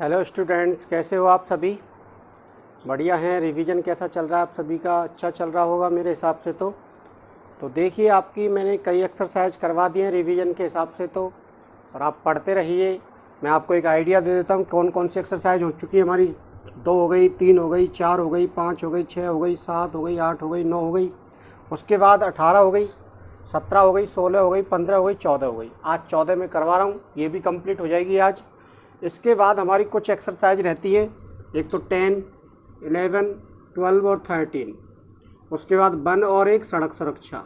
Hello students, कैसे हो आप सभी? बढ़िया हैं। रिवीजन कैसा चल रहा है आप सभी का? अच्छा चल रहा होगा मेरे हिसाब से। तो देखिए, आपकी मैंने कई एक्सरसाइज करवा दिए हैं रिवीजन के हिसाब से और आप पढ़ते रहिए। मैं आपको एक आइडिया दे देता हूँ कौन कौन सी एक्सरसाइज हो चुकी है हमारी। 2 हो गई, 3 हो गई, 4 हो गई, 5 हो गई, 6 हो गई, 7 हो गई, 8 हो गई, 9 हो गई, उसके बाद 18 हो गई, 17 हो गई, 16 हो गई, 15 हो गई, 14 हो गई। आज 14 में करवा रहा हूँ, ये भी कंप्लीट हो जाएगी आज। इसके बाद हमारी कुछ एक्सरसाइज रहती है, एक तो 10, 11, 12 और 13। उसके बाद 1 और 1 सड़क सुरक्षा।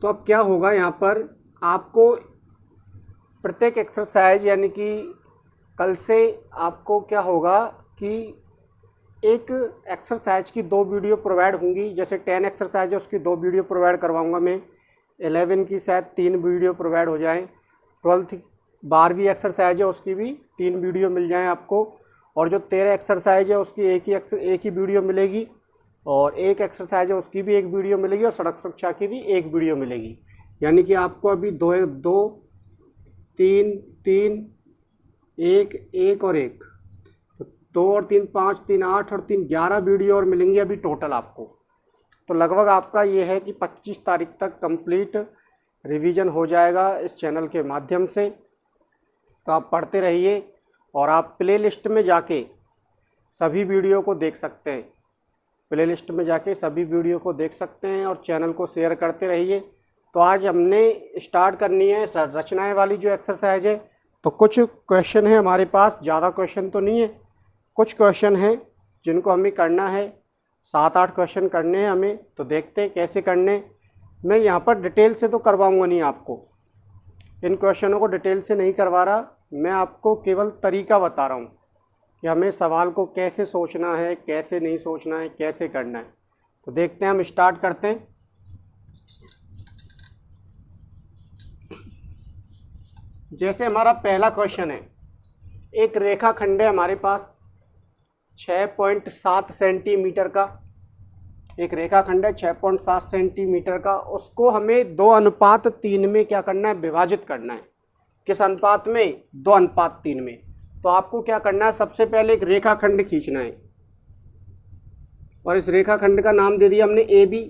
तो अब क्या होगा, यहाँ पर आपको प्रत्येक एक्सरसाइज यानी कि कल से आपको क्या होगा कि एक एक्सरसाइज की 2 वीडियो प्रोवाइड होंगी। जैसे 10 एक्सरसाइज है उसकी 2 वीडियो प्रोवाइड करवाऊंगा मैं। 11 की शायद 3 वीडियो प्रोवाइड हो जाएं। 12वीं एक्सरसाइज है उसकी भी 3 वीडियो मिल जाएं आपको। और जो 13 एक्सरसाइज है उसकी एक ही वीडियो मिलेगी। और 1 एक्सरसाइज है उसकी भी 1 वीडियो मिलेगी। और सड़क सुरक्षा की भी 1 वीडियो मिलेगी। यानी कि आपको अभी 2, 3, 3, 1, 1 और 1, 2 और 3 5, 3 8 और 3 11 वीडियो और मिलेंगी अभी टोटल आपको। तो लगभग आपका ये है कि 25 तारीख तक कंप्लीट रिवीजन हो जाएगा इस चैनल के माध्यम से। तो आप पढ़ते रहिए और आप प्लेलिस्ट में जाके सभी वीडियो को देख सकते हैं। प्लेलिस्ट में जाके सभी वीडियो को देख सकते हैं और चैनल को शेयर करते रहिए। तो आज हमने स्टार्ट करनी है रचनाएं वाली जो एक्सरसाइज है। तो कुछ क्वेश्चन है हमारे पास, ज़्यादा क्वेश्चन तो नहीं है, कुछ क्वेश्चन हैं जिनको हमें करना है। 7-8 क्वेश्चन करने हैं हमें। तो देखते हैं कैसे करने। मैं यहाँ पर डिटेल से तो करवाऊँगा नहीं आपको, इन क्वेश्चनों को डिटेल से नहीं करवा रहा। मैं आपको केवल तरीका बता रहा हूँ कि हमें सवाल को कैसे सोचना है, कैसे नहीं सोचना है, कैसे करना है। तो देखते हैं, हम स्टार्ट करते हैं। जैसे हमारा पहला क्वेश्चन है, एक रेखाखंड है हमारे पास 6.7 सेंटीमीटर का। एक रेखाखंड है 6.7 सेंटीमीटर का। उसको हमें 2:3 में क्या करना है, विभाजित करना है। किस अनुपात में? 2:3 में। तो आपको क्या करना है, सबसे पहले एक रेखाखंड खींचना है। और इस रेखाखंड का नाम दे दिया हमने AB।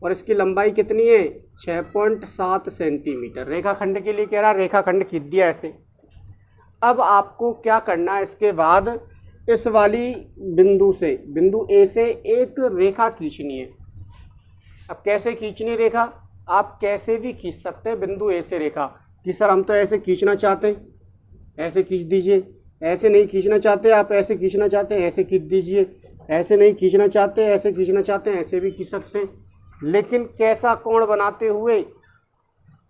और इसकी लंबाई कितनी है? 6.7 सेंटीमीटर। रेखाखंड के लिए कह रहा है, रेखाखंड खींच दिया ऐसे। अब आपको क्या करना है, इसके बाद इस वाली बिंदु से, बिंदु A से एक रेखा खींचनी है। अब कैसे खींचनी रेखा? आप कैसे भी खींच सकते हैं बिंदु A से रेखा कि सर हम तो ऐसे खींचना चाहते हैं, ऐसे खींच दीजिए। ऐसे नहीं खींचना चाहते आप, ऐसे खींचना चाहते हैं, ऐसे खींच दीजिए। ऐसे नहीं खींचना चाहते, ऐसे खींचना चाहते हैं, ऐसे भी खींच सकते हैं। लेकिन कैसा कोण बनाते हुए?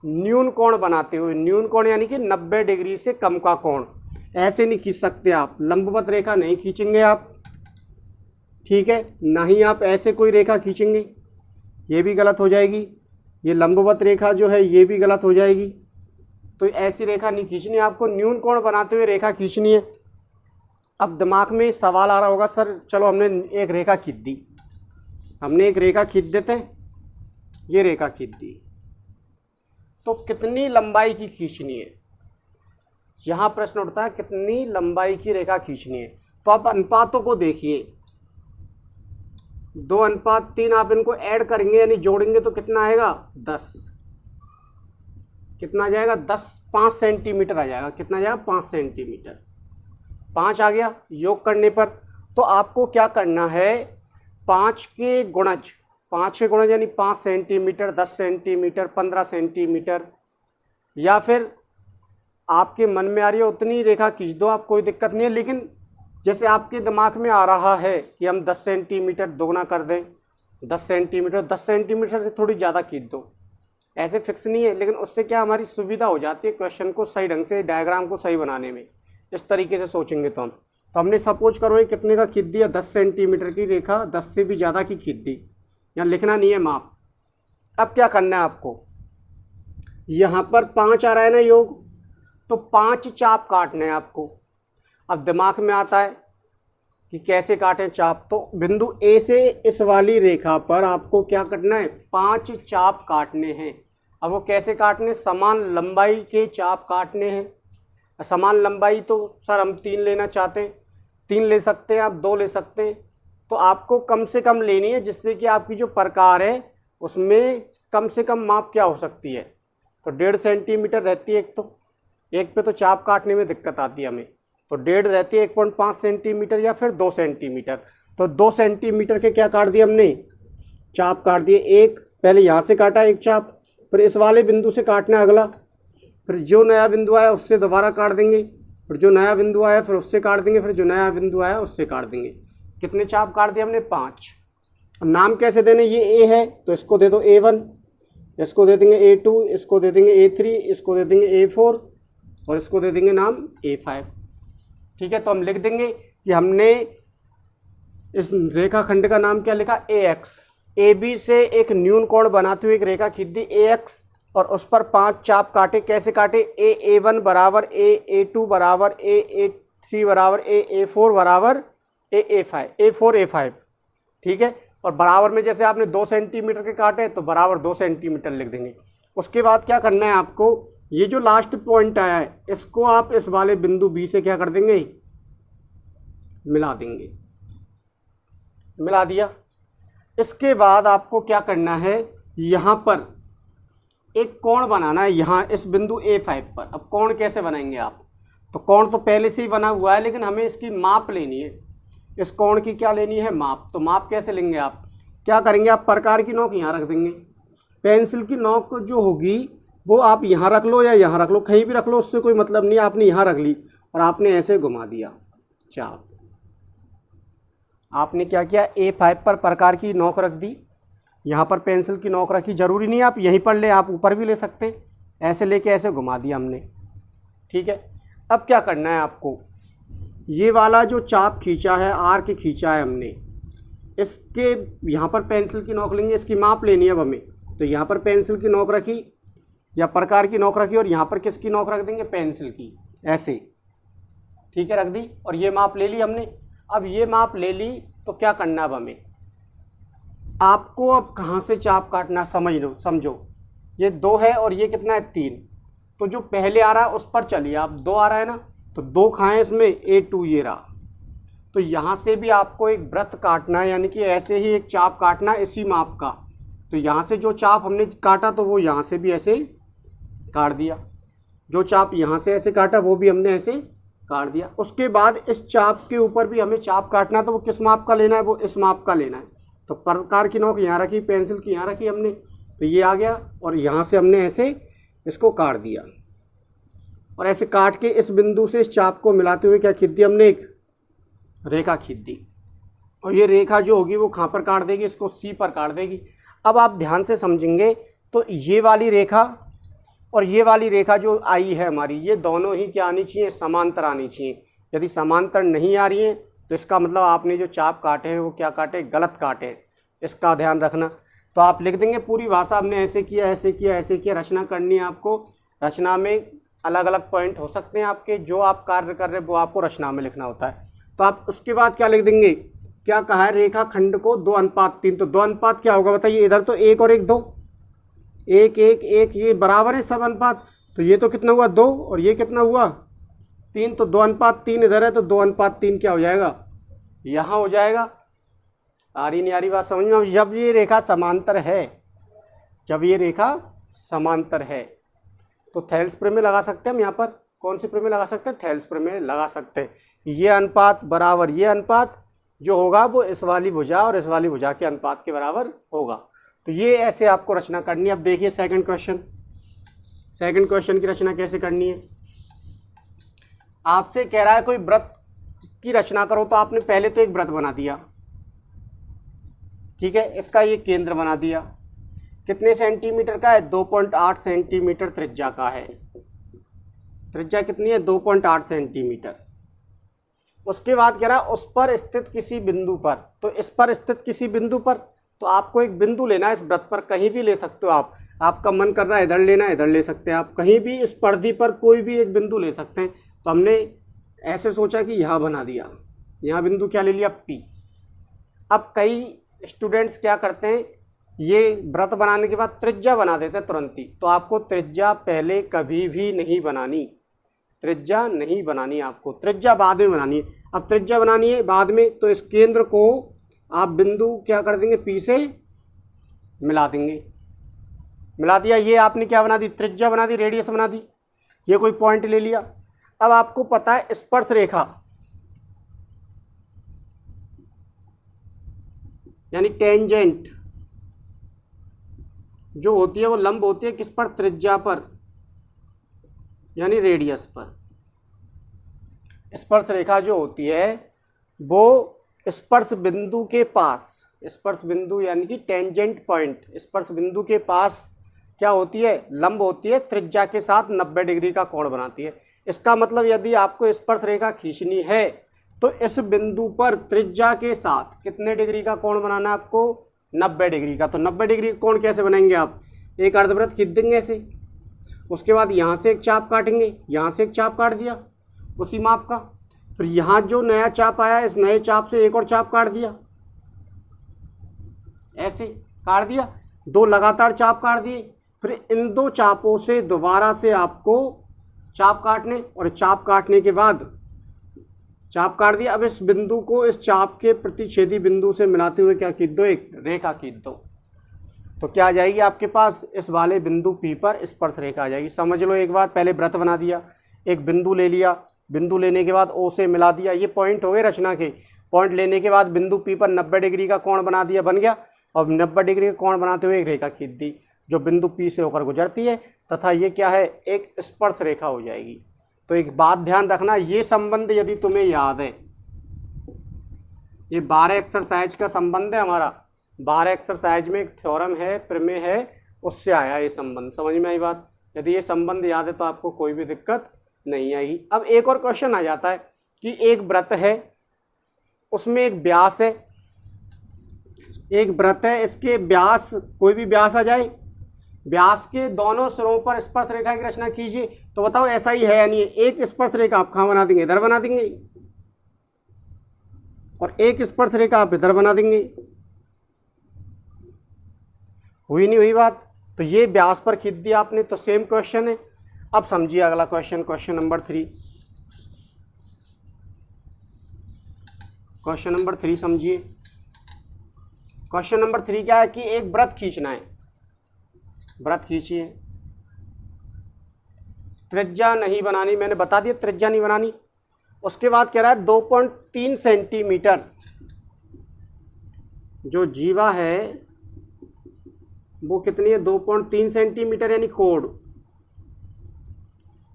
न्यून कोण बनाते हुए। न्यून कोण यानी कि 90 डिग्री से कम का कोण। ऐसे नहीं खींच सकते आप, लंबवत रेखा नहीं खींचेंगे आप, ठीक है? ना ही आप ऐसे कोई रेखा खींचेंगे, ये भी गलत हो जाएगी। ये लंबवत रेखा जो है ये भी गलत हो जाएगी। तो ऐसी रेखा नहीं खींचनी, आपको न्यून कोण बनाते हुए रेखा खींचनी है। अब दिमाग में सवाल आ रहा होगा, सर चलो हमने एक रेखा खींच दी, हमने एक रेखा खींच देते हैं, ये रेखा खींच दी, तो कितनी लंबाई की खींचनी है? यहाँ प्रश्न उठता है कितनी लंबाई की रेखा खींचनी है। तो आप अनुपातों को देखिए, 2:3 आप इनको ऐड करेंगे यानी जोड़ेंगे तो कितना आएगा? 10। कितना आ जाएगा? 10, 5 सेंटीमीटर आ जाएगा। कितना आ जाएगा? 5 सेंटीमीटर। 5 आ गया योग करने पर। तो आपको क्या करना है, 5 के गुणज यानी 5 सेंटीमीटर, 10 सेंटीमीटर, 15 सेंटीमीटर, या फिर आपके मन में आ रही है उतनी रेखा खींच दो आप, कोई दिक्कत नहीं है। लेकिन जैसे आपके दिमाग में आ रहा है कि हम 10 सेंटीमीटर दोगुना कर दें, 10 सेंटीमीटर से थोड़ी ज़्यादा खींच दो, ऐसे फिक्स नहीं है। लेकिन उससे क्या हमारी सुविधा हो जाती है क्वेश्चन को सही ढंग से, डायग्राम को सही बनाने में। इस तरीके से सोचेंगे तो हमने सपोज करो ये कितने का खींच दिया, 10 सेंटीमीटर की रेखा 10 से भी ज़्यादा की खींच दी। यहाँ लिखना नहीं है माप। अब क्या करना है आपको, यहाँ पर 5 आ रहा है ना योग, तो 5 चाप काटने हैं आपको। अब दिमाग में आता है कि कैसे काटें चाप, तो बिंदु A से इस वाली रेखा पर आपको क्या करना है, 5 चाप काटने हैं। अब वो कैसे काटने, समान लंबाई के चाप काटने हैं। समान लंबाई तो सर हम 3 लेना चाहते हैं, 3 ले सकते हैं आप, 2 ले सकते हैं। तो आपको कम से कम लेनी है जिससे कि आपकी जो प्रकार है उसमें कम से कम माप क्या हो सकती है। तो 1.5 सेंटीमीटर रहती है एक, तो एक पे तो चाप काटने में दिक्कत आती है हमें, तो 1.5 रहती है 1.5 सेंटीमीटर या फिर 2 सेंटीमीटर। तो 2 सेंटीमीटर के क्या काट दिए हमने, चाप काट दिए। एक पहले यहाँ से काटा एक चाप, फिर इस वाले बिंदु से काटना है अगला, फिर जो नया बिंदु आया उससे दोबारा काट देंगे, फिर जो नया बिंदु आया फिर उससे काट देंगे, फिर जो नया बिंदु आया उससे काट देंगे। कितने चाप काट दिए हमने, 5। अब नाम कैसे देने, ये ए है तो इसको दे दो A1, इसको दे देंगे A2, इसको दे देंगे A3, इसको दे देंगे A4 और इसको दे देंगे नाम A5। ठीक है, तो हम लिख देंगे कि हमने इस रेखाखंड का नाम क्या लिखा, AX। AB से एक न्यून कोण बनाते हुए एक रेखा खींच दी AX और उस पर 5 चाप काटे। कैसे काटे, A1 बराबर A2 बराबर A3 बराबर A4 बराबर A4 A5। ठीक है, और बराबर में जैसे आपने 2 सेंटीमीटर के काटे तो बराबर 2 सेंटीमीटर लिख देंगे। उसके बाद क्या करना है आपको, ये जो लास्ट पॉइंट आया है इसको आप इस वाले बिंदु B से क्या कर देंगे, मिला देंगे। मिला दिया। इसके बाद आपको क्या करना है, यहाँ पर एक कोण बनाना है, यहाँ इस बिंदु A5 पर। अब कोण कैसे बनाएंगे आप, तो कोण तो पहले से ही बना हुआ है लेकिन हमें इसकी माप लेनी है। इस कोण की क्या लेनी है, माप। तो माप कैसे लेंगे आप, क्या करेंगे आप, प्रकार की नोक यहाँ रख देंगे। पेंसिल की नोक जो होगी वो आप यहाँ रख लो या यहाँ रख लो, कहीं भी रख लो, उससे कोई मतलब नहीं। आपने यहाँ रख ली और आपने ऐसे घुमा दिया चाप। आपने क्या किया, A5 पर प्रकार की नोक रख दी, यहाँ पर पेंसिल की नोक रखी। ज़रूरी नहीं आप यहीं पर ले, आप ऊपर भी ले सकते, ऐसे लेके ऐसे घुमा दिया हमने। ठीक है, अब क्या करना है आपको, ये वाला जो चाप खींचा है, आर्क खींचा है हमने, इसके यहाँ पर पेंसिल की नोक लेंगे, इसकी माप लेनी है अब हमें। तो यहाँ पर पेंसिल की नोक रखी या प्रकार की नोक रखी और यहाँ पर किसकी नोक रख देंगे, पेंसिल की, ऐसे। ठीक है, रख दी और ये माप ले ली हमने। अब ये माप ले ली तो क्या करना, अब हमें आपको अब कहाँ से चाप काटना समझो। ये 2 है और ये कितना है, 3। तो जो पहले आ रहा है उस पर चलिए आप, 2 आ रहा है ना, तो 2 खाएँ इसमें, A2 ये रहा। तो यहाँ से भी आपको एक वृत्त काटना है, यानी कि ऐसे ही एक चाप काटना है इसी माप का। तो यहाँ से जो चाप हमने काटा तो वो यहाँ से भी ऐसे काट दिया, जो चाप यहाँ से ऐसे काटा वो भी हमने ऐसे काट दिया। उसके बाद इस चाप के ऊपर भी हमें चाप काटना है, तो वो किस माप का लेना है, वो इस माप का लेना है। तो प्रकार की नोक यहाँ रखी, पेंसिल की यहाँ रखी हमने, तो ये आ गया और यहाँ से हमने ऐसे इसको काट दिया और ऐसे काट के इस बिंदु से इस चाप को मिलाते हुए क्या खींच दी हमने, एक रेखा खींच दी। और ये रेखा जो होगी वो कहाँ पर काट देगी, इसको C पर काट देगी। अब आप ध्यान से समझेंगे तो ये वाली रेखा और ये वाली रेखा जो आई है हमारी, ये दोनों ही क्या आनी चाहिए, समांतर आनी चाहिए। यदि समांतर नहीं आ रही है तो इसका मतलब आपने जो चाप काटे हैं वो क्या काटे, गलत काटे हैं। इसका ध्यान रखना। तो आप लिख देंगे पूरी भाषा हमने ऐसे किया, ऐसे किया, ऐसे किया। रचना करनी है आपको। रचना में अलग अलग पॉइंट हो सकते हैं आपके, जो आप कार्य कर रहे हैं वो आपको रचना में लिखना होता है। तो आप उसके बाद क्या लिख देंगे, क्या कहा है, रेखा खंड को 2:3। तो 2 क्या होगा बताइए, इधर तो 1 और 1 2, 1 1 1, ये बराबर है सब अनुपात। तो ये तो कितना हुआ, 2 और ये कितना हुआ, 3। तो 2:3 इधर है, तो 2:3 क्या हो जाएगा, यहाँ हो जाएगा। आ रही नहीं आ रही बात समझ में। जब ये रेखा समांतर है, जब ये रेखा समांतर है तो थेल्स प्रमेय लगा सकते हैं हम। यहाँ पर कौन सी प्रमेय लगा सकते हैं, थेल्स प्रमेय लगा सकते हैं। ये अनुपात बराबर ये अनुपात जो होगा वो इस वाली भुजा और इस वाली भुजा के अनुपात के बराबर होगा। तो ये ऐसे आपको रचना करनी है। अब देखिए सेकंड क्वेश्चन की रचना कैसे करनी है। आपसे कह रहा है कोई वृत्त की रचना करो, तो आपने पहले तो एक वृत्त बना दिया, ठीक है, इसका ये केंद्र बना दिया। कितने सेंटीमीटर का है, 2.8 सेंटीमीटर त्रिज्या का है। त्रिज्या कितनी है, 2.8 सेंटीमीटर। उसके बाद कह रहा है उस पर स्थित किसी बिंदु पर, तो इस पर स्थित किसी बिंदु पर, तो आपको एक बिंदु लेना है इस वृत्त पर, कहीं भी ले सकते हो आप। आपका मन कर रहा है इधर लेना है, इधर ले सकते हैं आप, कहीं भी इस परिधि पर कोई भी एक बिंदु ले सकते हैं। तो हमने ऐसे सोचा कि यहाँ बना दिया, यहाँ बिंदु क्या ले लिया, P। अब कई स्टूडेंट्स क्या करते हैं, ये वृत्त बनाने के बाद त्रिज्या बना देते हैं तुरंत ही। तो आपको त्रिज्या पहले कभी भी नहीं बनानी, त्रिज्या नहीं बनानी, आपको त्रिज्या बाद में बनानी है। अब त्रिज्या बनानी है बाद में, तो इस केंद्र को आप बिंदु क्या कर देंगे, पी से मिला देंगे। मिला दिया, ये आपने क्या बना दी, त्रिज्या बना दी, रेडियस बना दी। ये कोई पॉइंट ले लिया। अब आपको पता है स्पर्श रेखा यानी टेंजेंट जो होती है वो लंब होती है किस पर, त्रिज्या पर यानी रेडियस पर। स्पर्श रेखा जो होती है वो स्पर्श बिंदु के पास, स्पर्श बिंदु यानी कि टेंजेंट पॉइंट, स्पर्श बिंदु के पास क्या होती है, लंब होती है, त्रिज्या के साथ 90 डिग्री का कोण बनाती है। इसका मतलब यदि आपको स्पर्श रेखा खींचनी है तो इस बिंदु पर त्रिज्या के साथ कितने डिग्री का कोण बनाना है आपको, 90 डिग्री का। तो 90 डिग्री कोण कैसे बनाएंगे आप, एक अर्धवृत्त खींच देंगे ऐसे, उसके बाद यहाँ से एक चाप काटेंगे, यहाँ से एक चाप काट दिया उसी माप का, फिर यहाँ जो नया चाप आया इस नए चाप से एक और चाप काट दिया, ऐसे काट दिया, 2 लगातार चाप काट दिए, फिर इन 2 चापों से दोबारा से आपको चाप काटने, और चाप काटने के बाद चाप काट दिया। अब इस बिंदु को इस चाप के प्रतिच्छेदी बिंदु से मिलाते हुए क्या खींच दो, एक रेखा खींच दो। तो क्या आ जाएगी आपके पास, इस वाले बिंदु P पर स्पर्श रेखा आ जाएगी। समझ लो एक बार, पहले वृत्त बना दिया, एक बिंदु ले लिया, बिंदु लेने के बाद O से मिला दिया, ये पॉइंट हो गए रचना के। पॉइंट लेने के बाद बिंदु P पर 90 डिग्री का कोण बना दिया, बन गया। और 90 डिग्री का कोण बनाते हुए एक रेखा खींच दी जो बिंदु P से होकर गुजरती है, तथा ये क्या है, एक स्पर्श रेखा हो जाएगी। तो एक बात ध्यान रखना, ये संबंध यदि तुम्हें याद है, ये 12 एक्सरसाइज का संबंध है हमारा। 12 एक्सरसाइज में एक थ्योरम है, प्रमेय है, उससे आया ये संबंध। समझ में आई बात। यदि ये संबंध याद है तो आपको कोई भी दिक्कत नहीं आएगी। अब एक और क्वेश्चन आ जाता है कि एक वृत्त है, उसमें एक व्यास है, एक वृत्त है, इसके व्यास, कोई भी व्यास आ जाए, व्यास के दोनों सिरों पर स्पर्श रेखा की रचना कीजिए। तो बताओ ऐसा ही है या नहीं है। एक स्पर्श रेखा आप कहाँ बना देंगे, इधर बना देंगे, और एक स्पर्श रेखा आप इधर बना देंगे। हुई नहीं हुई बात। तो ये व्यास पर खींच दिया आपने, तो सेम क्वेश्चन है। अब समझिए अगला question, question number 3। Question number 3 समझिए। क्वेश्चन नंबर 3 क्या है कि एक वृत्त खींचना है, वृत्त खींचिए, त्रिज्या नहीं बनानी, मैंने बता दिया त्रिज्या नहीं बनानी। उसके बाद कह रहा है 2.3 सेंटीमीटर जो जीवा है वो कितनी है, 2.3 सेंटीमीटर, यानी कोण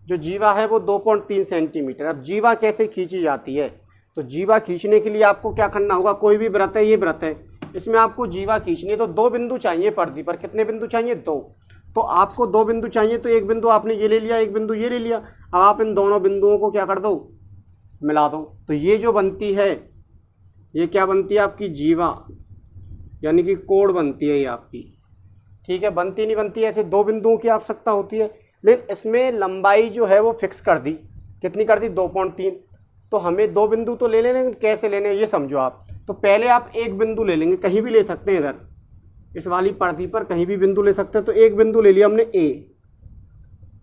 जो जीवा है वो 2.3 सेंटीमीटर। अब जीवा कैसे खींची जाती है, तो जीवा खींचने के लिए आपको क्या करना होगा, कोई भी वृत्त है, ये वृत्त है, इसमें आपको जीवा खींचनी है तो 2 बिंदु चाहिए परिधि पर। कितने बिंदु चाहिए, 2। तो आपको 2 बिंदु चाहिए, तो एक बिंदु आपने ये ले लिया, एक बिंदु ये ले लिया। अब आप इन दोनों बिंदुओं को क्या कर दो, मिला दो। तो ये जो बनती है, ये क्या बनती है आपकी, जीवा, यानी कि कोण बनती है ये आपकी। ठीक है, बनती नहीं बनती है, ऐसे 2 बिंदुओं की आवश्यकता होती है, लेकिन इसमें लंबाई जो है वो फिक्स कर दी। कितनी कर दी, 2.3। तो हमें 2 बिंदु तो ले लेने, कैसे लेने ये समझो आप। तो पहले आप एक बिंदु ले लेंगे, कहीं भी ले सकते हैं, इधर इस वाली परिधि पर कहीं भी बिंदु ले सकते हैं। तो एक बिंदु ले लिया हमने A।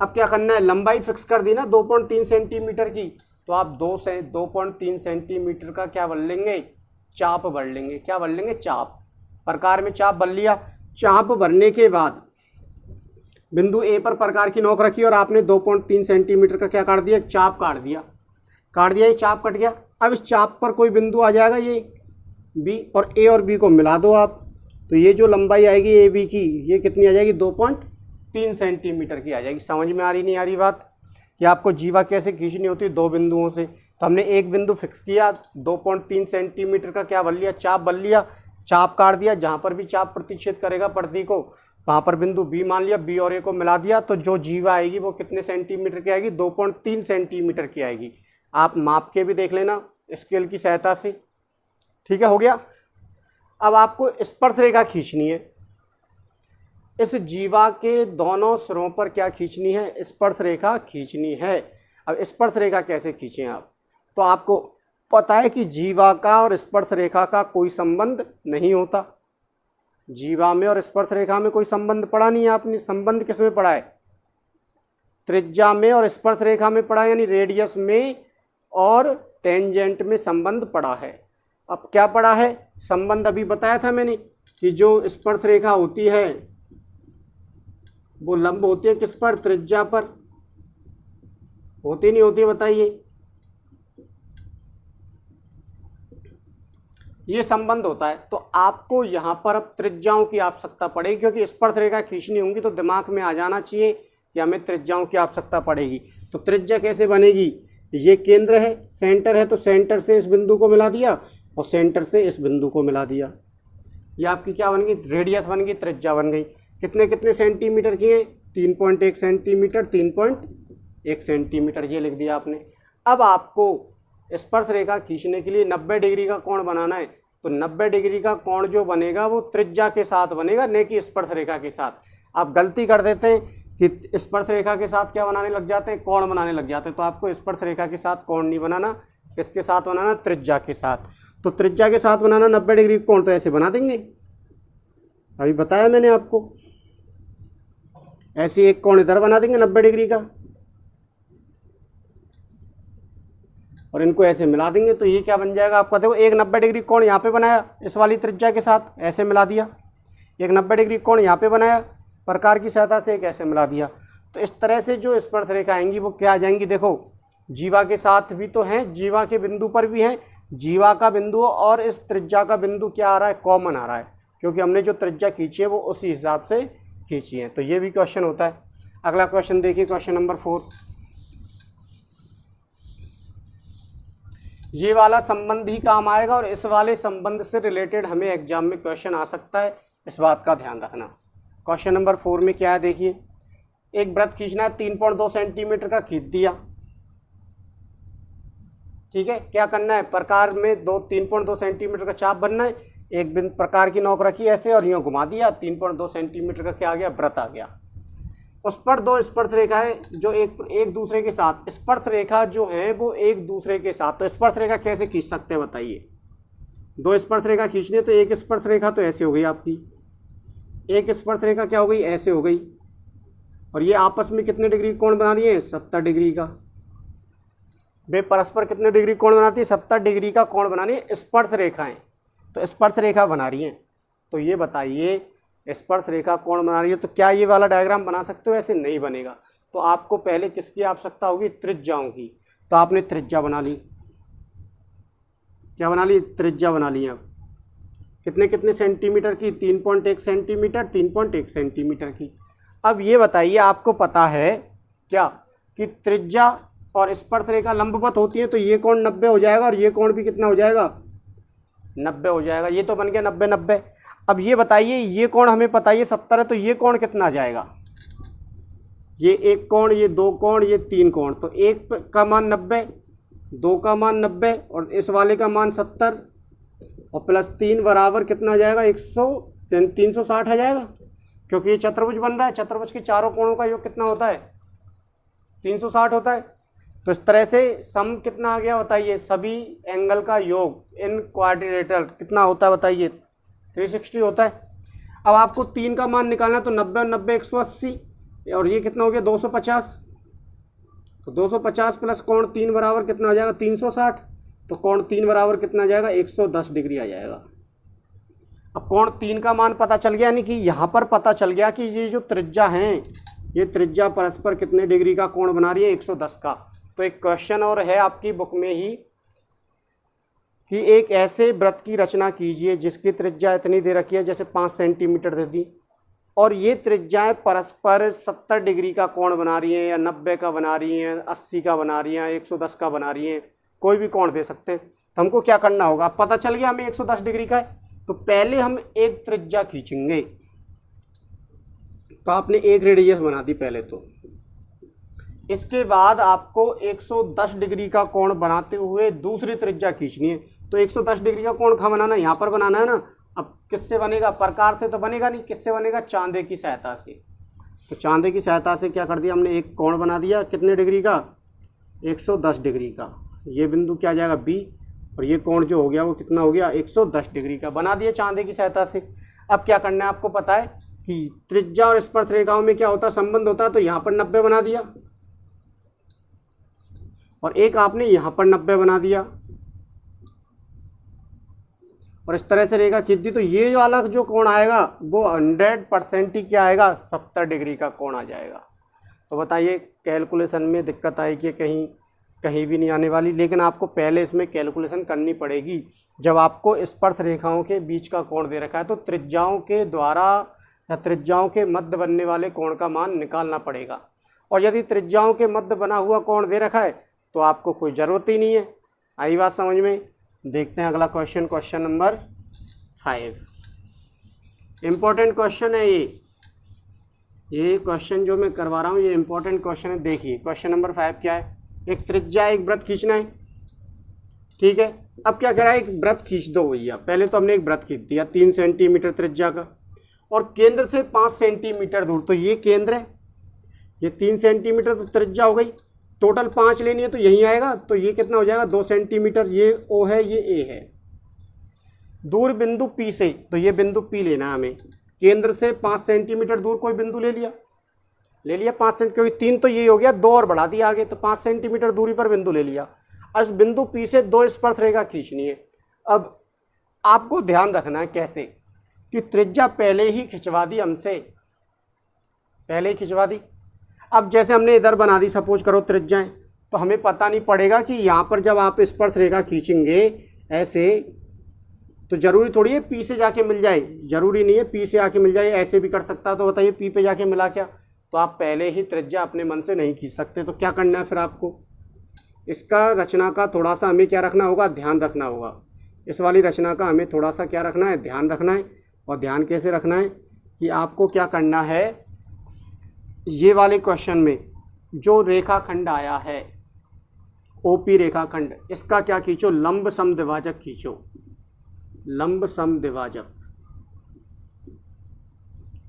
अब क्या करना है, लंबाई फिक्स कर दी ना 2.3 सेंटीमीटर की, तो आप 2.3 सेंटीमीटर का क्या भर लेंगे, चाप भर लेंगे। क्या भर लेंगे, चाप। प्रकार में चाप भर लिया। चाप भरने के बाद बिंदु A पर प्रकार की नोक रखी और आपने 2.3 सेंटीमीटर का क्या काट दिया, चाप काट दिया। काट दिया, ये चाप कट गया। अब इस चाप पर कोई बिंदु आ जाएगा, ये B, और A और B को मिला दो आप। तो ये जो लंबाई आएगी ए बी की, ये कितनी आ जाएगी, 2.3 सेंटीमीटर की आ जाएगी। समझ में आ रही नहीं आ रही बात, कि आपको जीवा कैसे खींचनी होती है 2 बिंदुओं से। तो हमने एक बिंदु फिक्स किया, 2.3 सेंटीमीटर का क्या बन लिया, चाप बन लिया। चाप काट दिया, जहाँ पर भी चाप प्रतिच्छेद करेगा परिधि को, वहाँ पर बिंदु बी मान लिया, बी और ए को मिला दिया। तो जो जीवा आएगी वो कितने सेंटीमीटर की आएगी, 2.3 सेंटीमीटर की आएगी। आप माप के भी देख लेना स्केल की सहायता से। ठीक है, हो गया। अब आपको स्पर्श रेखा खींचनी है, इस जीवा के दोनों सिरों पर क्या खींचनी है, स्पर्श रेखा खींचनी है। अब स्पर्श रेखा कैसे खींचें आप, तो आपको पता है कि जीवा का और स्पर्श रेखा का कोई संबंध नहीं होता। जीवा में और स्पर्श रेखा में कोई संबंध पढ़ा नहीं है आपने। संबंध किस में पढ़ा है? त्रिज्या में और स्पर्श रेखा में पढ़ा, यानी रेडियस में और टेंजेंट में संबंध पढ़ा है। अब क्या पढ़ा है? संबंध अभी बताया था मैंने कि जो स्पर्श रेखा होती है वो लंब होती है किस पर? त्रिज्या पर। होती नहीं होती बताइए? ये संबंध होता है। तो आपको यहाँ पर अब त्रिज्याओं की आवश्यकता पड़ेगी, क्योंकि स्पर्श रेखा खींचनी होंगी तो दिमाग में आ जाना चाहिए कि हमें त्रिज्याओं की आवश्यकता पड़ेगी। तो त्रिज्या कैसे बनेगी? ये केंद्र है, सेंटर है, तो सेंटर से इस बिंदु को मिला दिया और सेंटर से इस बिंदु को मिला दिया। ये आपकी क्या बन गई? रेडियस बन गई, त्रिज्या बन गई। कितने कितने सेंटीमीटर की है? 3.1 सेंटीमीटर, 3.1 सेंटीमीटर, ये लिख दिया आपने। अब आपको स्पर्श रेखा खींचने के लिए 90 डिग्री का कोण बनाना है। तो 90 डिग्री का कोण जो बनेगा वो त्रिज्या के साथ बनेगा, न कि स्पर्श रेखा के साथ। आप गलती कर देते हैं कि स्पर्श रेखा के साथ क्या बनाने लग जाते हैं? कोण बनाने लग जाते हैं। तो आपको स्पर्श रेखा के साथ कोण नहीं बनाना, किसके साथ बनाना? त्रिज्या के साथ। तो त्रिज्या के साथ बनाना 90 डिग्री कोण, तो ऐसे बना देंगे, अभी बताया मैंने आपको। ऐसे एक कोण इधर बना देंगे 90 डिग्री का, और इनको ऐसे मिला देंगे। तो ये क्या बन जाएगा आपका? देखो, एक 90 डिग्री कोण यहाँ पे बनाया इस वाली त्रिज्या के साथ, ऐसे मिला दिया। एक 90 डिग्री कोण यहाँ पे बनाया प्रकार की सहायता से, एक ऐसे मिला दिया। तो इस तरह से जो स्पर्श रेखा आएंगी वो क्या आ जाएंगी? देखो, जीवा के साथ भी तो हैं, जीवा के बिंदु पर भी हैं। जीवा का बिंदु और इस त्रिज्या का बिंदु क्या आ रहा है? कॉमन आ रहा है, क्योंकि हमने जो त्रिज्या खींची है वो उसी हिसाब से खींची है। तो ये भी क्वेश्चन होता है। अगला क्वेश्चन देखिए, क्वेश्चन नंबर 4। ये वाला संबंध ही काम आएगा और इस वाले संबंध से रिलेटेड हमें एग्जाम में क्वेश्चन आ सकता है, इस बात का ध्यान रखना। क्वेश्चन नंबर 4 में क्या है देखिए, एक वृत्त खींचना है, 3.2 सेंटीमीटर का खींच दिया। ठीक है, क्या करना है? प्रकार में 3.2 सेंटीमीटर का चाप बनना है। एक प्रकार की नोक रखी ऐसे और यूँ घुमा दिया, 3.2 सेंटीमीटर का क्या आ गया? वृत्त आ गया। उस पर दो स्पर्श रेखा है जो एक दूसरे के साथ, स्पर्श रेखा जो है वो एक दूसरे के साथ। तो स्पर्श रेखा कैसे खींच सकते हैं बताइए? दो स्पर्श रेखा खींचनी है तो एक स्पर्श रेखा तो ऐसे हो गई आपकी, एक स्पर्श रेखा क्या हो गई? ऐसे हो गई। और ये आपस में कितने डिग्री कोण बना रही है? 70 डिग्री का। वे परस्पर कितने डिग्री कोण बनाती है? 70 डिग्री का कोण बना रही है स्पर्श रेखाएं। तो स्पर्श रेखा बना रही हैं। तो ये बताइए, स्पर्श रेखा कोण बना रही है, तो क्या ये वाला डायग्राम बना सकते हो? ऐसे नहीं बनेगा। तो आपको पहले किसकी आवश्यकता होगी? त्रिज्याओं की। तो आपने त्रिज्या बना ली। क्या बना ली? त्रिज्या बना ली। अब कितने कितने सेंटीमीटर की? 3.1 सेंटीमीटर, 3.1 सेंटीमीटर की। अब ये बताइए, आपको पता है क्या कि त्रिज्या और स्पर्श रेखा लंबवत होती है, तो ये कोण 90 हो जाएगा और ये कोण भी कितना हो जाएगा? 90 हो जाएगा। ये तो बन गया 90 90। अब ये बताइए, ये कोण हमें पता है 70 है, तो ये कोण कितना आ जाएगा? ये एक कोण, ये दो कोण, ये तीन कोण। तो एक का मान 90, दो का मान 90 और इस वाले का मान 70 और प्लस 3 बराबर कितना आ जाएगा? 360 आ जाएगा, क्योंकि ये चतुर्भुज बन रहा है। चतुर्भुज के चारों कोणों का योग कितना होता है? 360 होता है। तो इस तरह से सम कितना आ गया बताइए? सभी एंगल का योग इन क्वाड्रिलेटरल कितना होता है बताइए? 360 होता है। अब आपको 3 का मान निकालना, तो 90 और 90 180 और ये कितना हो गया? 250। तो 250 प्लस कोण 3 बराबर कितना आ जाएगा? 360। तो कोण 3 बराबर कितना आ जाएगा? 110 डिग्री आ जाएगा। अब कोण 3 का मान पता चल गया, यानी कि यहाँ पर पता चल गया कि ये जो त्रिज्या हैं, ये त्रिज्या परस्पर कितने डिग्री का कोण बना रही है? 110 का। तो एक क्वेश्चन और है आपकी बुक में ही कि एक ऐसे वृत्त की रचना कीजिए जिसकी त्रिज्या इतनी दे रखी है, जैसे 5 सेंटीमीटर दे दी, और ये त्रिज्याएं परस्पर 70 डिग्री का कोण बना रही हैं, या 90 का बना रही हैं, 80 का बना रही हैं, 110 का बना रही हैं, कोई भी कोण दे सकते हैं। तो हमको क्या करना होगा? पता चल गया हमें 110 डिग्री का है, तो पहले हम एक त्रिज्या खींचेंगे। तो आपने एक रेडियस बना दी पहले। तो इसके बाद आपको 110 डिग्री का कोण बनाते हुए दूसरी त्रिज्या खींचनी है। तो 110 डिग्री का कोण कहाँ बनाना है? यहाँ पर बनाना है ना। अब किससे बनेगा? प्रकार से तो बनेगा नहीं, किससे बनेगा? चांदे की सहायता से। तो चांदे की सहायता से क्या कर दिया हमने? एक कोण बना दिया, कितने डिग्री का? 110 डिग्री का। ये बिंदु क्या आ जाएगा? बी, और ये कोण जो हो गया वो कितना हो गया? 110 डिग्री का बना दिया चांदे की सहायता से। अब क्या करना है आपको पता है कि त्रिज्या और स्पर्श रेखाओं में क्या होता है, संबंध होता है। तो यहाँ पर 90 बना दिया और एक आपने यहाँ पर 90 बना दिया और इस तरह से रेखा खींच दी। तो ये जो अलग जो कोण आएगा वो 100% ही क्या आएगा, 70 डिग्री का कोण आ जाएगा। तो बताइए कैलकुलेशन में दिक्कत आएगी कहीं? कहीं भी नहीं आने वाली। लेकिन आपको पहले इसमें कैलकुलेशन करनी पड़ेगी। जब आपको स्पर्श रेखाओं के बीच का कोण दे रखा है तो त्रिज्याओं के द्वारा या त्रिज्याओं के मध्य बनने वाले कोण का मान निकालना पड़ेगा। और यदि त्रिज्याओं के मध्य बना हुआ कोण दे रखा है तो आपको कोई ज़रूरत ही नहीं है। आई बात समझ में? देखते हैं अगला question, question number 5। Important question है ये क्वेश्चन जो मैं करवा रहा हूँ ये इम्पोर्टेंट क्वेश्चन है। देखिए क्वेश्चन नंबर 5 क्या है, एक त्रिज्या एक वृत्त खींचना है, ठीक है। अब क्या करा है, एक वृत्त खींच दो भैया। पहले तो हमने एक वृत्त खींच दिया 3 सेंटीमीटर त्रिज्या का और केंद्र से 5 सेंटीमीटर दूर। तो ये केंद्र है, ये 3 सेंटीमीटर तो त्रिज्या हो गई, टोटल 5 लेनी है तो यहीं आएगा। तो ये कितना हो जाएगा, 2 सेंटीमीटर। ये ओ है, ये ए है। दूर बिंदु पी से, तो ये बिंदु पी लेना है हमें। केंद्र से 5 सेंटीमीटर दूर कोई बिंदु ले लिया 5 सेंट, क्योंकि 3 तो ये हो गया, 2 और बढ़ा दिया आगे, तो 5 सेंटीमीटर दूरी पर बिंदु ले लिया। और इस बिंदु पी से 2 स्पर्श रेखा खींचनी है। अब आपको ध्यान रखना है कैसे कि त्रिज्या पहले ही खिंचवा दी हमसे, पहले ही खिंचवा दी। अब जैसे हमने इधर बना दी सपोज करो त्रिज्याएं, तो हमें पता नहीं पड़ेगा कि यहाँ पर जब आप स्पर्श रेखा खींचेंगे ऐसे, तो जरूरी थोड़ी है पी से जाके मिल जाए, जरूरी नहीं है पी से आके मिल जाए, ऐसे भी कर सकता है। तो बताइए पी पे जाके मिला क्या? तो आप पहले ही त्रिज्या अपने मन से नहीं खींच सकते। तो क्या करना है फिर आपको, इसका रचना का थोड़ा सा हमें क्या रखना होगा, ध्यान रखना होगा। इस वाली रचना का हमें थोड़ा सा क्या रखना है, ध्यान रखना है। और ध्यान कैसे रखना है कि आपको क्या करना है, ये वाले क्वेश्चन में जो रेखाखंड आया है ओपी रेखाखंड, इसका क्या खींचो, लंब समद्विभाजक खींचो। लंब समद्विभाजक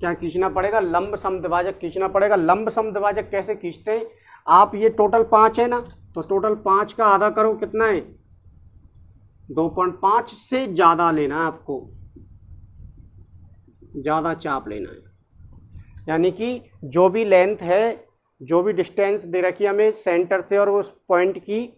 क्या खींचना पड़ेगा, लंब समद्विभाजक खींचना पड़ेगा। लंब समद्विभाजक कैसे खींचते हैं आप, ये टोटल 5 है ना, तो टोटल 5 का आधा करो, कितना है 2.5 से ज़्यादा लेना है आपको, ज़्यादा चाप लेना है। यानी कि जो भी लेंथ है, जो भी डिस्टेंस दे रखी है हमें सेंटर से और उस पॉइंट की,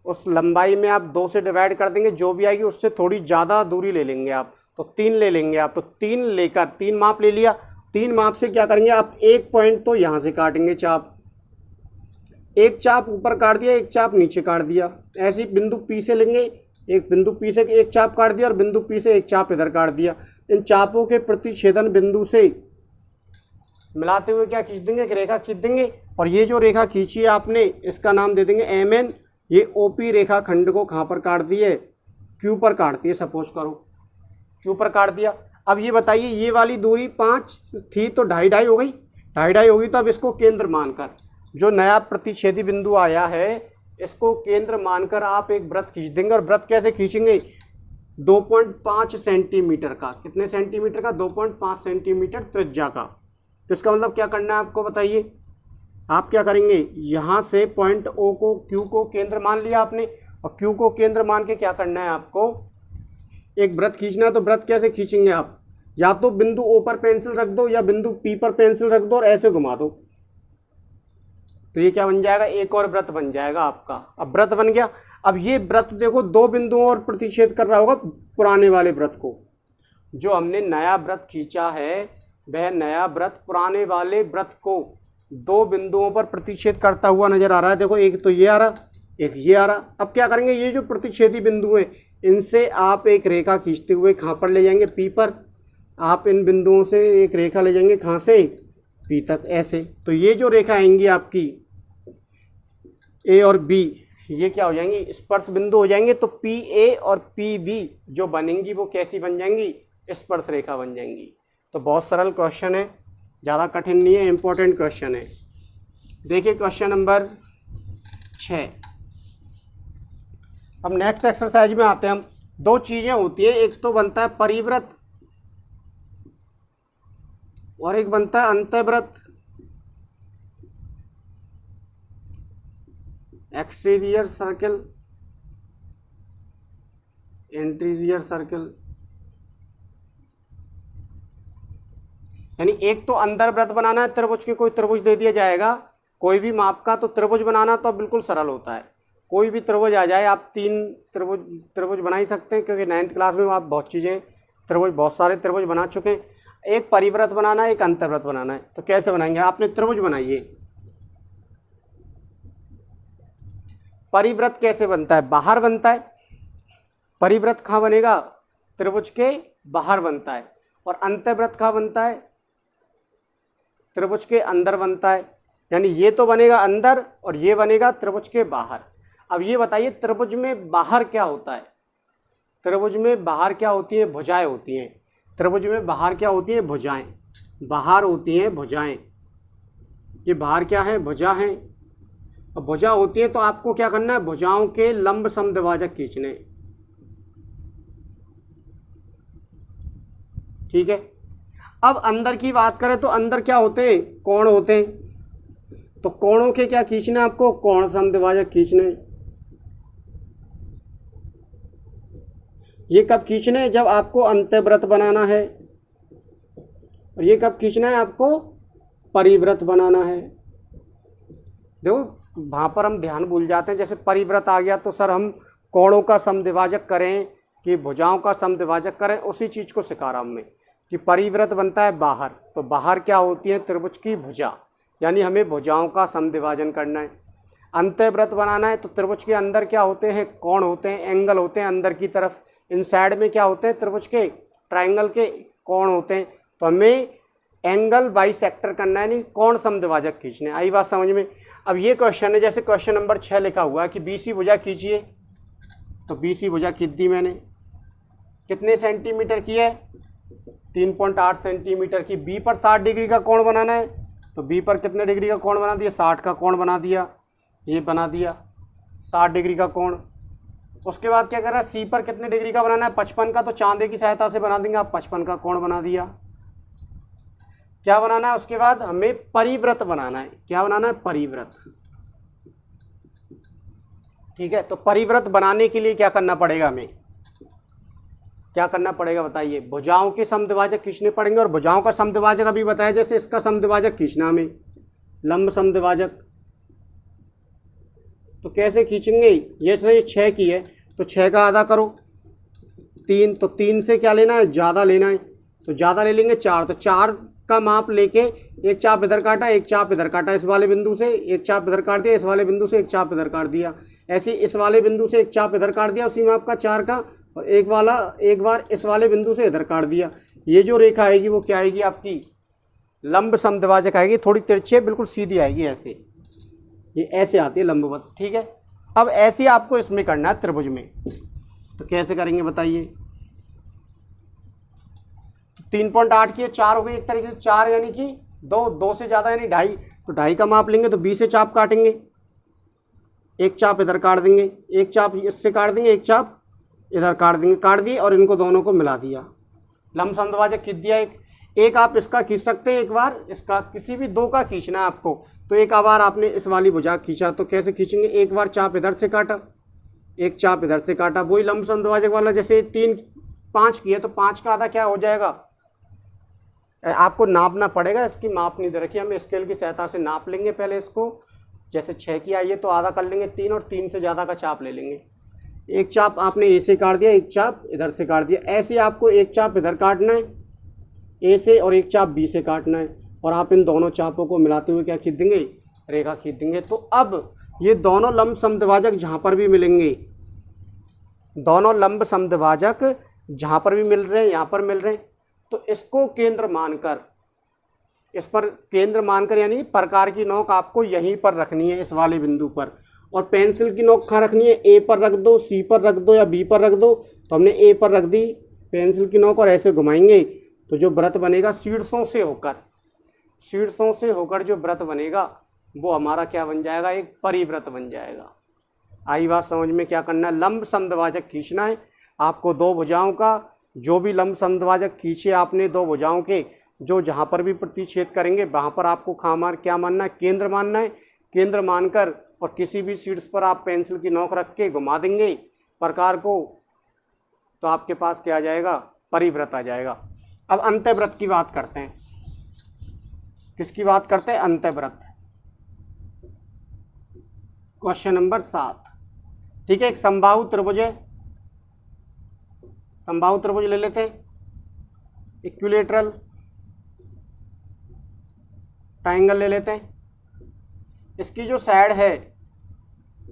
उस लंबाई में आप 2 से डिवाइड कर देंगे, जो भी आएगी उससे थोड़ी ज़्यादा दूरी ले लेंगे आप, तो 3 ले लेंगे आप। तो 3 लेकर 3 माप ले लिया, 3 माप से क्या करेंगे आप, एक पॉइंट तो यहाँ से काटेंगे चाप, एक चाप ऊपर काट दिया, एक चाप नीचे काट दिया। ऐसे ही बिंदु पी से लेंगे, एक बिंदु पी से एक चाप काट दिया और बिंदु पी से एक चाप इधर काट दिया। इन चापों के प्रतिच्छेदन बिंदु से मिलाते हुए क्या खींच देंगे, एक रेखा खींच देंगे। और ये जो रेखा खींची है आपने, इसका नाम दे देंगे MN। ये ओपी रेखा खंड को कहाँ पर काट दी है, क्यू पर काटती है, सपोज करो क्यू पर काट दिया। अब ये बताइए, ये वाली दूरी 5 थी तो 2.5 हो गई, 2.5 होगी। तो अब इसको केंद्र मानकर जो नया प्रतिच्छेदी बिंदु आया है, इसको केंद्र मानकर आप एक वृत्त खींच देंगे। और वृत्त कैसे खींचेंगे, 2.5 सेंटीमीटर का, कितने सेंटीमीटर का, 2.5 सेंटीमीटर त्रिज्या का। तो इसका मतलब क्या करना है आपको बताइए, आप क्या करेंगे, यहाँ से पॉइंट ओ को, क्यू को केंद्र मान लिया आपने, और क्यू को केंद्र मान के क्या करना है आपको, एक वृत्त खींचना है। तो वृत्त कैसे खींचेंगे आप, या तो बिंदु ओ पर पेंसिल रख दो या बिंदु पी पर पेंसिल रख दो और ऐसे घुमा दो, तो ये क्या बन जाएगा, एक और वृत्त बन जाएगा आपका। अब वृत्त बन गया। अब ये वृत्त देखो 2 बिंदुओं और प्रतिच्छेद कर रहा होगा पुराने वाले वृत्त को। जो हमने नया वृत्त खींचा है वह नया वृत्त पुराने वाले वृत्त को 2 बिंदुओं पर प्रतिच्छेद करता हुआ नजर आ रहा है। देखो एक तो ये आ रहा, एक ये आ रहा। अब क्या करेंगे, ये जो प्रतिच्छेदी बिंदु है इनसे आप एक रेखा खींचते हुए कहाँ पर ले जाएंगे, पी पर। आप इन बिंदुओं से एक रेखा ले जाएंगे कहाँ से, पी तक, ऐसे। तो ये जो रेखा आएंगी आपकी ए और बी, ये क्या हो जाएंगी, स्पर्श बिंदु हो जाएंगे। तो पी ए और पी बी जो बनेंगी वो कैसी बन जाएंगी, स्पर्श रेखा बन जाएंगी। तो बहुत सरल क्वेश्चन है, ज़्यादा कठिन नहीं है, इंपॉर्टेंट क्वेश्चन है। देखिए क्वेश्चन नंबर 6। अब नेक्स्ट एक्सरसाइज में आते हैं हम। 2 चीज़ें होती है, एक तो बनता है परिवृत्त और एक बनता है अंतःवृत्त। Exterior circle, interior circle. यानी एक तो अंदर वृत्त बनाना है त्रिभुज के, कोई त्रिभुज दे दिया जाएगा कोई भी माप का, तो त्रिभुज बनाना तो बिल्कुल सरल होता है। कोई भी त्रिभुज आ जाए, आप 3 त्रिभुज बना ही सकते हैं, क्योंकि 9th क्लास में आप बहुत चीज़ें त्रिभुज, बहुत सारे त्रिभुज बना चुके हैं। एक परिव्रत बनाना है, एक अंतर्व्रत बनाना है। तो कैसे बनाएंगे? आपने त्रिभुज बनाइए। परिव्रत कैसे बनता है? बाहर बनता है। परिव्रत कहाँ बनेगा? त्रिभुज के बाहर बनता है। और अंतर्व्रत कहाँ बनता है? त्रिभुज के अंदर बनता है। यानी ये तो बनेगा अंदर और ये बनेगा त्रिभुज के बाहर। अब ये बताइए त्रिभुज में बाहर क्या होता है? त्रिभुज में बाहर क्या होती है? भुजाएं होती हैं। त्रिभुज में बाहर क्या होती है? भुजाएं। बाहर होती हैं भुजाएं। ये बाहर क्या है? भुजा है। अब भुजा होती है तो आपको क्या करना है? भुजाओं के लंब समद्विभाजक खींचने। ठीक है। अब अंदर की बात करें तो अंदर क्या होते हैं? कोण होते हैं। तो कोणों के क्या खींचना है आपको? कोण समद्विभाजक खींचने। ये कब खींचना है? जब आपको अंतर्व्रत बनाना है। और ये कब खींचना है आपको? परिव्रत बनाना है। देखो वहाँ पर हम ध्यान भूल जाते हैं, जैसे परिव्रत आ गया तो सर हम कोणों का समद्विभाजक करें कि भुजाओं का समद्विभाजक करें, उसी चीज़ को सिखा रहा हूँ मैं कि परिव्रत बनता है बाहर। तो बाहर क्या होती है? त्रिभुज की भुजा, यानी हमें भुजाओं का समद्विभाजन करना है। अंतर्व्रत बनाना है तो त्रिभुज के अंदर क्या होते हैं? कोण होते हैं, एंगल होते हैं अंदर की तरफ। इन साइड में क्या होते हैं? त्रिभुज के ट्राइंगल के कोण होते हैं। तो हमें एंगल बाइसेक्टर करना है, नहीं कोण समद्विभाजक खींचने। आई बात समझ में? अब ये क्वेश्चन है, जैसे क्वेश्चन नंबर 6 लिखा हुआ है कि बीसी भुजा खींचिए। तो बीसी भुजा खींच दी मैंने। कितने सेंटीमीटर की है? 3.8 सेंटीमीटर की। बी पर 60 डिग्री का कोण बनाना है। तो बी पर कितने डिग्री का कोण बना दिया? 60 का कोण बना दिया। ये बना दिया 60 डिग्री का कोण। उसके बाद क्या कर रहा है? सी पर कितने डिग्री का बनाना है? 55 का। तो चांदे की सहायता से बना देंगे आप, 55 का कोण बना दिया। क्या बनाना है? उसके बाद हमें परिव्रत बनाना है। क्या बनाना है? परिव्रत। ठीक है। तो परिव्रत बनाने के लिए क्या करना पड़ेगा? हमें क्या करना पड़ेगा बताइए? भुजाओं के समद्विभाजक खींचने पड़ेंगे। और भुजाओं का समद्विभाजक अभी बताया, जैसे इसका समद्विभाजक खींचना हमें, लंब समद्विभाजक। तो कैसे खींचेंगे? जैसे 6 की है तो 6 का आधा करो 3, तो 3 से क्या लेना है? ज़्यादा लेना है। तो ज़्यादा ले लेंगे 4। तो 4 का माप लेके एक चाप इधर काटा, एक चाप इधर काटा, इस वाले बिंदु से एक चाप इधर काट दिया, इस वाले बिंदु से एक चाप इधर काट दिया, ऐसे इस वाले बिंदु से एक चाप इधर काट दिया उसी माप का 4 का, और एक बार इस वाले बिंदु से इधर काट दिया। ये जो रेखा आएगी वो क्या आएगी? आपकी लंब समद्विभाजक आएगी। थोड़ी तिरछी है, बिल्कुल सीधी आएगी ऐसे, ये ऐसे आती है लंबवत। ठीक है। अब ऐसे आपको इसमें करना है त्रिभुज में। तो कैसे करेंगे बताइए? 3.8 की 4 हो गई एक तरीके से, 4 यानी कि 2 से ज़्यादा यानी 2.5। तो 2.5 का माप लेंगे तो 20 से चाप काटेंगे, एक चाप इधर काट देंगे, एक चाप इससे काट देंगे, एक चाप इधर काट देंगे, काट दिए और इनको दोनों को मिला दिया, लंब समद्विभाजक खींच दिया। एक आप इसका खींच सकते हैं, एक बार इसका, किसी भी 2 का खींचना है आपको। तो एक बार आपने इस वाली भुजा खींचा तो कैसे खींचेंगे? एक बार चाप इधर से काटा, एक चाप इधर से काटा, वही लंब समद्विभाजक वाला। जैसे 5 की है तो 5 का आधा क्या हो जाएगा? आपको नापना पड़ेगा, इसकी माप नहीं दे रखी, हम स्केल की सहायता से नाप लेंगे पहले इसको। जैसे 6 की आई है तो आधा कर लेंगे 3, और 3 से ज़्यादा का चाप ले लेंगे। एक चाप आपने ए से काट दिया, एक चाप इधर से काट दिया, ऐसे आपको एक चाप इधर काटना है ए से, और एक चाप बी से काटना है, और आप इन दोनों चापों को मिलाते हुए क्या खींच देंगे? रेखा खींच देंगे। तो अब ये दोनों लंब समद्विभाजक जहाँ पर भी मिलेंगे, दोनों लंब समद्विभाजक जहाँ पर भी मिल रहे हैं, यहाँ पर मिल रहे हैं, तो इसको केंद्र मानकर, इस पर केंद्र मानकर, यानी प्रकार की नोक आपको यहीं पर रखनी है, इस वाले बिंदु पर। और पेंसिल की नोक कहाँ रखनी है? ए पर रख दो, सी पर रख दो, या बी पर रख दो। तो हमने ए पर रख दी पेंसिल की नोक, और ऐसे घुमाएंगे तो जो व्रत बनेगा शीर्षों से होकर जो व्रत बनेगा वो हमारा क्या बन जाएगा? एक परिव्रत बन जाएगा। आई बात समझ में? क्या करना है? लंब समद्विभाजक खींचना है आपको 2 भुजाओं का। जो भी लंब समद्विभाजक खींचे आपने 2 भुजाओं के, जो जहाँ पर भी प्रतिच्छेद करेंगे वहाँ पर आपको क्या मानना है? केंद्र मानना है। केंद्र मानकर और किसी भी शीर्ष पर आप पेंसिल की नोक रख के घुमा देंगे प्रकार को, तो आपके पास क्या आ जाएगा? परिव्रत आ जाएगा। अब अंतर्व्रत की बात करते हैं। किसकी बात करते हैं? अंत्यव्रत। Question number 7। ठीक है, एक समबाहु त्रिभुज है, समबाहु त्रिभुज ले लेते हैं, इक्विलेटरल ट्राइंगल ले लेते हैं। इसकी जो साइड है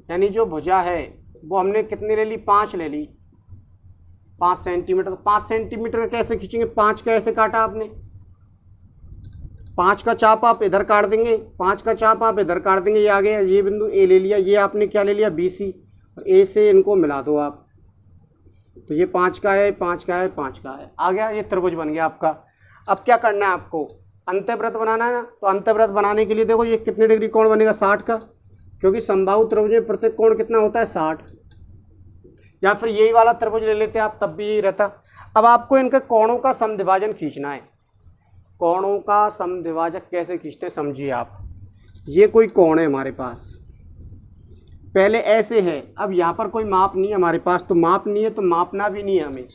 यानी जो भुजा है वो हमने कितनी ले ली? 5 ले ली, 5 सेंटीमीटर। तो 5 सेंटीमीटर कैसे खींचेंगे? 5 का ऐसे काटा आपने, 5 का चाप आप इधर काट देंगे, 5 का चाप आप इधर काट देंगे, ये आ गया, ये बिंदु ए ले लिया, ये आपने क्या ले लिया? BC, और ए से इनको मिला दो आप, तो ये 5 का है, 5 का है, 5 का है, आ गया, ये त्रिभुज बन गया आपका। अब क्या करना है आपको? अंत्यव्रत बनाना है ना। तो अंत्यव्रत बनाने के लिए देखो ये कितने डिग्री कोण बनेगा? 60 का, क्योंकि समबाहु त्रिभुज में प्रत्येक कोण कितना होता है? 60। या फिर यही वाला त्रिभुज ले लेते आप, तब भी यही रहता। अब आपको इनके कोणों का समद्विभाजन खींचना है। कोणों का समद्विभाजक कैसे खींचते हैं समझिए आप। ये कोई कोण है हमारे पास, पहले ऐसे है, अब यहाँ पर कोई माप नहीं है हमारे पास, तो माप नहीं है तो मापना भी नहीं है हमें।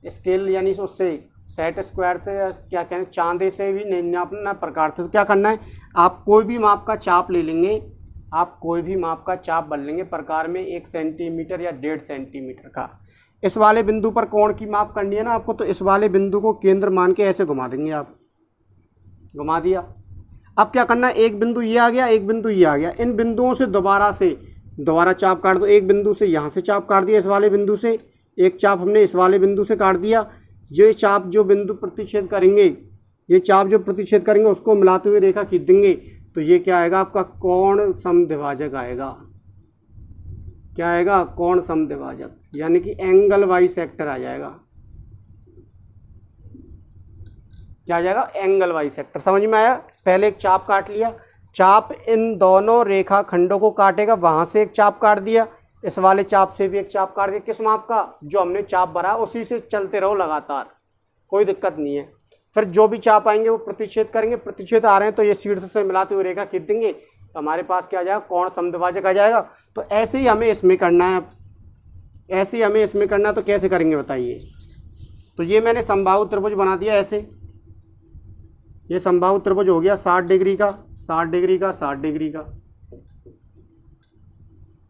स्केल यानी उससे सेट स्क्वायर से या क्या कहते हैं चांदे से भी नहीं नापना प्रकार से। तो क्या करना है, आप कोई भी माप का चाप ले लेंगे, आप कोई भी माप का चाप बन लेंगे प्रकार में 1 सेंटीमीटर या 1.5 सेंटीमीटर का। इस वाले बिंदु पर कोण की माप करनी है ना आपको, तो इस वाले बिंदु को केंद्र मान के ऐसे घुमा देंगे आप, घुमा दिया। अब क्या करना है, एक बिंदु ये आ गया, एक बिंदु ये आ गया, इन बिंदुओं से दोबारा चाप काट दो। एक बिंदु से यहाँ से चाप काट दिया, इस वाले बिंदु से एक चाप हमने इस वाले बिंदु से काट दिया। ये चाप जो बिंदु प्रतिच्छेद करेंगे, ये चाप जो प्रतिच्छेद करेंगे उसको मिलाते हुए रेखा खींच देंगे, तो ये क्या आएगा आपका? कोण समद्विभाजक आएगा। क्या आएगा? कोण समद्विभाजक, यानी कि एंगल बाइसेक्टर आ जाएगा। क्या आ जाएगा? Angle bisector. समझ में आया? पहले एक चाप काट लिया, चाप इन दोनों रेखा खंडों को काटेगा, वहां से एक चाप काट दिया, इस वाले चाप से भी एक चाप काट दिया। किस माप का? जो हमने चाप भरा उसी से चलते रहो लगातार, कोई दिक्कत नहीं है। फिर जो भी चाप आएंगे वो प्रतिच्छेद करेंगे, प्रतिच्छेद आ रहे हैं तो ये शीर्ष से मिलाते हुए रेखा खींच देंगे, तो हमारे पास क्या आ जाएगा? कोण समद्विभाजक आ जाएगा। तो ऐसे ही हमें इसमें करना है, ऐसे ही हमें इसमें करना है। तो कैसे करेंगे बताइए? तो ये मैंने समबाहु त्रिभुज बना दिया ऐसे, ये समबाहु त्रिभुज हो गया 60 डिग्री का, 60 डिग्री का, 60 डिग्री का।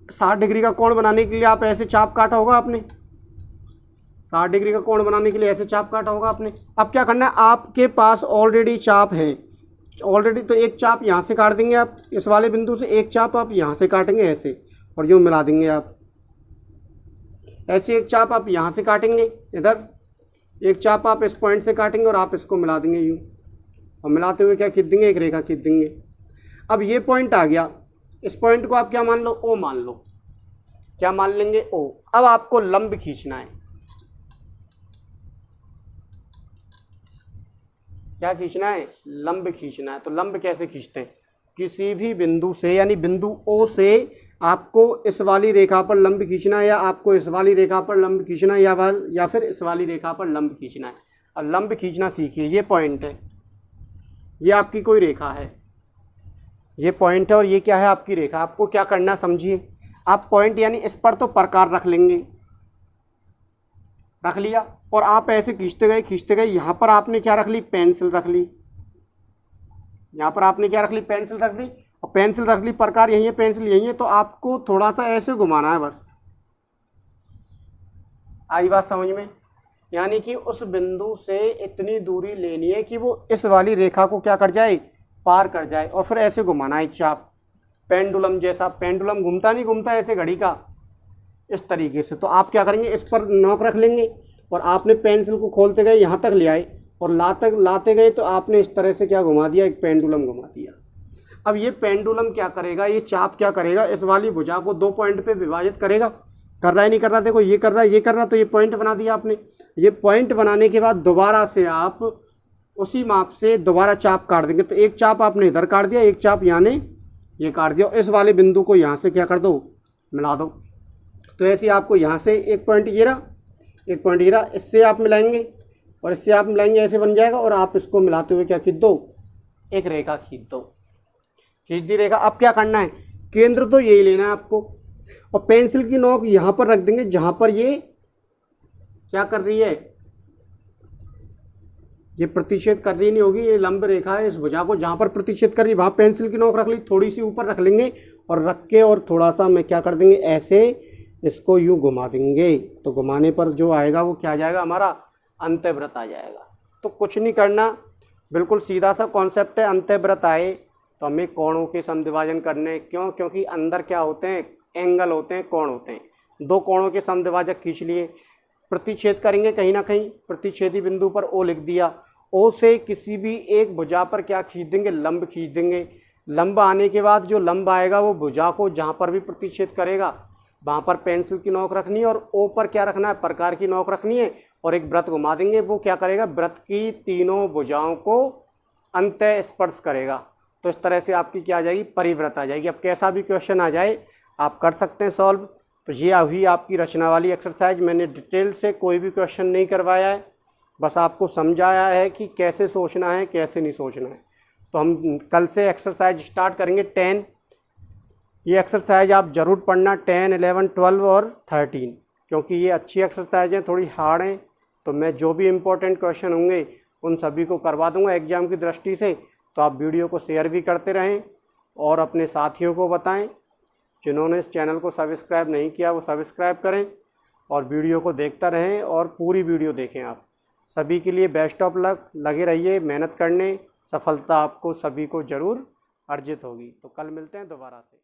60 डिग्री का कोण बनाने के लिए आप ऐसे चाप काटा होगा आपने, 60 डिग्री का कोण बनाने के लिए ऐसे चाप काटा होगा आपने। अब क्या करना है, आपके पास ऑलरेडी चाप है, ऑलरेडी, तो एक चाप यहाँ से काट देंगे आप, इस वाले बिंदु से एक चाप आप यहाँ से काटेंगे ऐसे, और यूँ मिला देंगे आप। ऐसे एक चाप आप यहाँ से काटेंगे इधर, एक चाप आप इस पॉइंट से काटेंगे और आप इसको मिला देंगे यूँ, और मिलाते हुए क्या खींच देंगे? एक रेखा खींच देंगे। अब ये पॉइंट आ गया, इस पॉइंट को आप क्या मान लो? ओ मान लो। क्या मान लेंगे? ओ। अब आपको लंब खींचना है। क्या खींचना है? लंब खींचना है। तो लंब कैसे खींचते हैं? किसी भी बिंदु से, यानी बिंदु ओ से आपको इस वाली रेखा पर लंब खींचना है, या आपको इस वाली रेखा पर लंब खींचना है, या फिर इस वाली रेखा पर लंब खींचना है। और लंब खींचना सीखिए। ये पॉइंट है, ये आपकी कोई रेखा है, ये पॉइंट है और ये क्या है? आपकी रेखा। आपको क्या करना समझिए, आप पॉइंट यानी इस पर तो प्रकार रख लेंगे, रख लिया, और आप ऐसे खींचते गए, यहाँ पर आपने क्या रख ली? पेंसिल रख ली। यहाँ पर आपने क्या रख ली? पेंसिल रख ली, और पेंसिल रख ली, प्रकार यही है, पेंसिल यही है, तो आपको थोड़ा सा ऐसे घुमाना है बस। आई बात समझ में? यानी कि उस बिंदु से इतनी दूरी लेनी है कि वो इस वाली रेखा को क्या कर जाए? पार कर जाए, और फिर ऐसे घुमाना है चाप, पेंडुलम जैसा। पेंडुलम घूमता नहीं घूमता ऐसे घड़ी का, इस तरीके से। तो आप क्या करेंगे? इस पर नोक रख लेंगे, और आपने पेंसिल को खोलते गए यहाँ तक ले आए, और लाते गए तो आपने इस तरह से क्या घुमा दिया? एक पेंडुलम घुमा दिया। अब ये पेंडुलम क्या करेगा? ये चाप क्या करेगा? इस वाली भुजा को 2 पॉइंट पे विभाजित करेगा। कर रहा है नहीं कर रहा? देखो ये कर रहा है, ये कर रहा, तो ये पॉइंट बना दिया आपने। ये पॉइंट बनाने के बाद दोबारा से आप उसी माप से दोबारा चाप काट देंगे। तो एक चाप आपने इधर काट दिया, एक चाप यहाँ ने ये काट दिया, इस वाले बिंदु को यहाँ से क्या कर दो? मिला दो। तो ऐसे आपको यहाँ से एक पॉइंट ये रहा, एक पॉइंट ये रहा, इससे आप मिलाएंगे और इससे आप मिलाएंगे, ऐसे बन जाएगा। और आप इसको मिलाते हुए क्या खींच दो? एक रेखा खींच दो। खींच दी रेखा। अब क्या करना है? केंद्र तो यही लेना है आपको, और पेंसिल की नोक यहाँ पर रख देंगे जहाँ पर ये क्या कर रही है? ये प्रतिच्छेद कर रही नहीं होगी, ये लंब रेखा है, इस भुजा को जहाँ पर प्रतिच्छेद कर रही है वहाँ पेंसिल की नोक रख ली, थोड़ी सी ऊपर रख लेंगे और रख के और थोड़ा सा मैं क्या कर देंगे, ऐसे इसको यूँ घुमा देंगे। तो घुमाने पर जो आएगा वो क्या आ जाएगा, हमारा अंत्यवृत्त आ जाएगा। तो कुछ नहीं करना, बिल्कुल सीधा सा कॉन्सेप्ट है। अंत्यवृत्त आए तो हमें कोणों के समद्विभाजन करने, क्यों, क्योंकि अंदर क्या होते हैं, एंगल होते हैं, कोण होते हैं। दो कोणों के समद्विभाजक खींच लिए, प्रतिच्छेद करेंगे कहीं ना कहीं, प्रतिच्छेदी बिंदु पर ओ लिख दिया, ओ से किसी भी एक भुजा पर क्या खींच देंगे, लंब खींच देंगे। लंब आने के बाद जो लंब आएगा वो भुजा को जहाँ पर भी प्रतिच्छेद करेगा वहाँ पर पेंसिल की नोक रखनी है और ओ पर क्या रखना है, प्रकार की नोक रखनी है और एक वृत्त घुमा देंगे। वो क्या करेगा, वृत्त की तीनों भुजाओं को अंतः स्पर्श करेगा। तो इस तरह से आपकी क्या आ जाएगी, परिवृत्त आ जाएगी। अब कैसा भी क्वेश्चन आ जाए आप कर सकते हैं सॉल्व। तो ये हुई आपकी रचना वाली एक्सरसाइज। मैंने डिटेल से कोई भी क्वेश्चन नहीं करवाया है, बस आपको समझाया है कि कैसे सोचना है कैसे नहीं सोचना है। तो हम कल से एक्सरसाइज स्टार्ट करेंगे 10। ये एक्सरसाइज आप ज़रूर पढ़ना 10, 11, 12 और 13, क्योंकि ये अच्छी एक्सरसाइज हैं, थोड़ी हार्ड हैं। तो मैं जो भी इम्पोर्टेंट क्वेश्चन होंगे उन सभी को करवा दूंगा एग्ज़ाम की दृष्टि से। तो आप वीडियो को शेयर भी करते रहें और अपने साथियों को बताएं। जिन्होंने इस चैनल को सब्सक्राइब नहीं किया वो सब्सक्राइब करें और वीडियो को देखता रहें और पूरी वीडियो देखें। आप सभी के लिए बेस्ट ऑफ लक, लगे रहिए मेहनत करने, सफलता आपको सभी को ज़रूर अर्जित होगी। तो कल मिलते हैं दोबारा से।